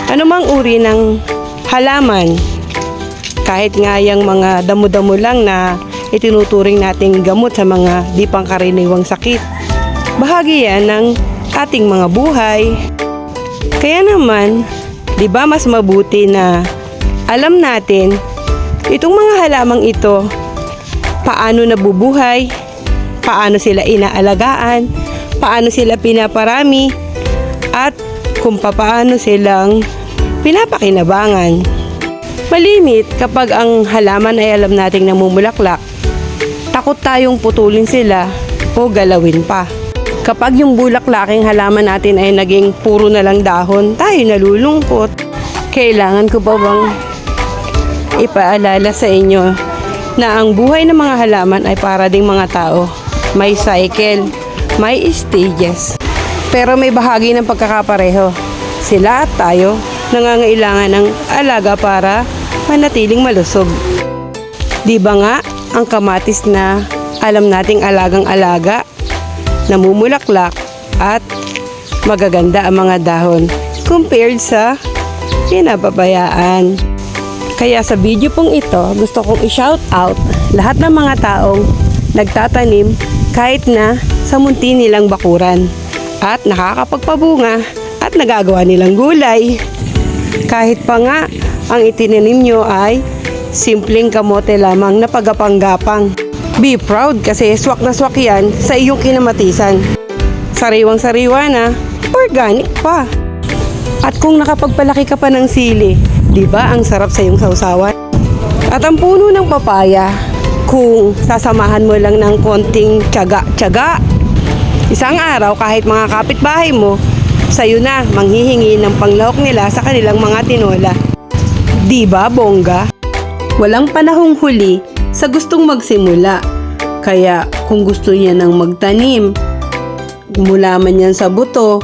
Anumang uri ng halaman, kahit nga yung mga damo-damo lang na itinuturing nating gamot sa mga di pangkaraniwang sakit, bahagi yan ng ating mga buhay. Kaya naman, di ba mas mabuti na alam natin itong mga halamang ito, paano nabubuhay, paano sila inaalagaan, paano sila pinaparami, at kung paano silang pinapakinabangan. Malimit kapag ang halaman ay alam nating namumulaklak, takot tayong putulin sila o galawin pa. Kapag yung bulaklaking halaman natin ay naging puro na lang dahon, tayo nalulungkot. Kailangan ko pa bang ipaalala sa inyo na ang buhay ng mga halaman ay para ding mga tao. May cycle, may stages. Pero may bahagi ng pagkakapareho. Sila at tayo nangangailangan ng alaga para manatiling malusog. Di ba nga ang kamatis na alam nating alagang-alaga, namumulaklak at magaganda ang mga dahon compared sa pinapabayaan. Kaya sa video pong ito, gusto kong i-shout out lahat ng mga taong nagtatanim kahit na sa munti nilang bakuran at nakakapagpabunga at nagagawa nilang gulay. Kahit pa nga ang itinanim nyo ay simpleng kamote lamang na pagapang-gapang. Be proud kasi swak na swak yan sa iyong kinamatisan. Sariwang-sariwa na, organic pa. At kung nakapagpalaki ka pa ng sili, di ba ang sarap sa iyong sausawan? At ang puno ng papaya, kung sasamahan mo lang ng konting tiyaga-tiyaga, isang araw kahit mga kapitbahay mo, sa'yo na manghihingi ng panglahok nila sa kanilang mga tinola. Di ba, bongga? Walang panahong huli sa gustong magsimula. Kaya kung gusto niya nang magtanim, mula man yan sa buto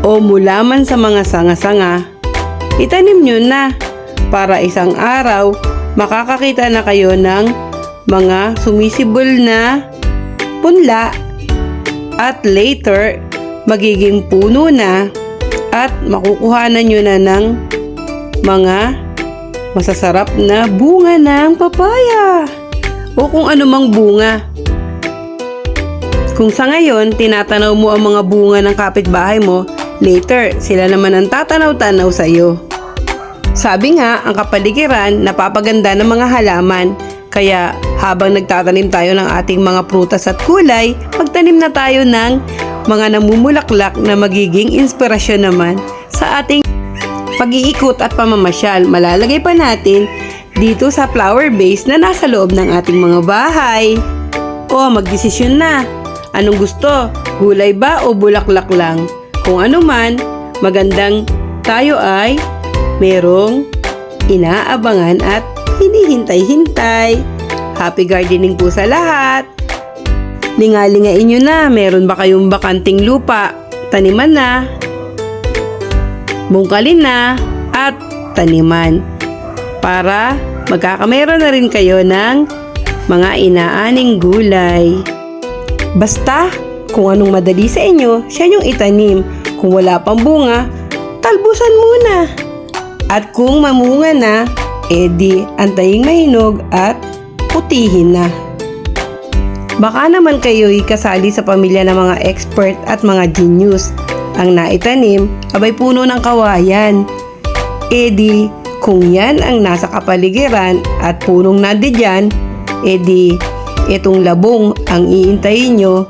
o mula man sa mga sanga-sanga, itanim nyo na para isang araw makakakita na kayo ng mga sumisibol na punla at later magiging puno na at makukuhanan nyo na ng mga masasarap na bunga ng papaya o kung anumang bunga. Kung sa ngayon tinatanaw mo ang mga bunga ng kapitbahay mo, later sila naman ang tatanaw-tanaw sa iyo. Sabi nga, ang kapaligiran napapaganda ng mga halaman. Kaya habang nagtatanim tayo ng ating mga prutas at kulay, magtanim na tayo ng mga namumulaklak na magiging inspirasyon naman sa ating pag-iikot at pamamasyal. Malalagay pa natin dito sa flower base na nasa loob ng ating mga bahay. O magdesisyon na. Anong gusto? Gulay ba o bulaklak lang? Kung ano man, magandang tayo ay merong inaabangan at hinihintay-hintay. Happy gardening po sa lahat! Lingalingain nyo na, meron ba kayong bakanting lupa? Taniman na, bungkalin na, at taniman. Para magkakameron na rin kayo ng mga inaaning gulay. Basta, kung anong madali sa inyo, siya yung itanim. Kung wala pang bunga, talbusan muna. At kung mamunga na, edi antaying mahinog at putihin na. Baka naman kayo'y kasali sa pamilya ng mga expert at mga genius. Ang naitanim, abay puno ng kawayan. Edi, kung yan ang nasa kapaligiran at punong nadidyan, edi, itong labong ang iintayin nyo.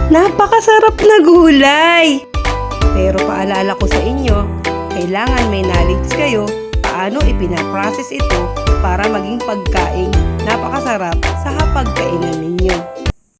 Napakasarap na gulay! Pero paalala ko sa inyo, kailangan may knowledge kayo paano ipinaprocess ito para maging pagkaing napakasarap sa hapagkainan ninyo.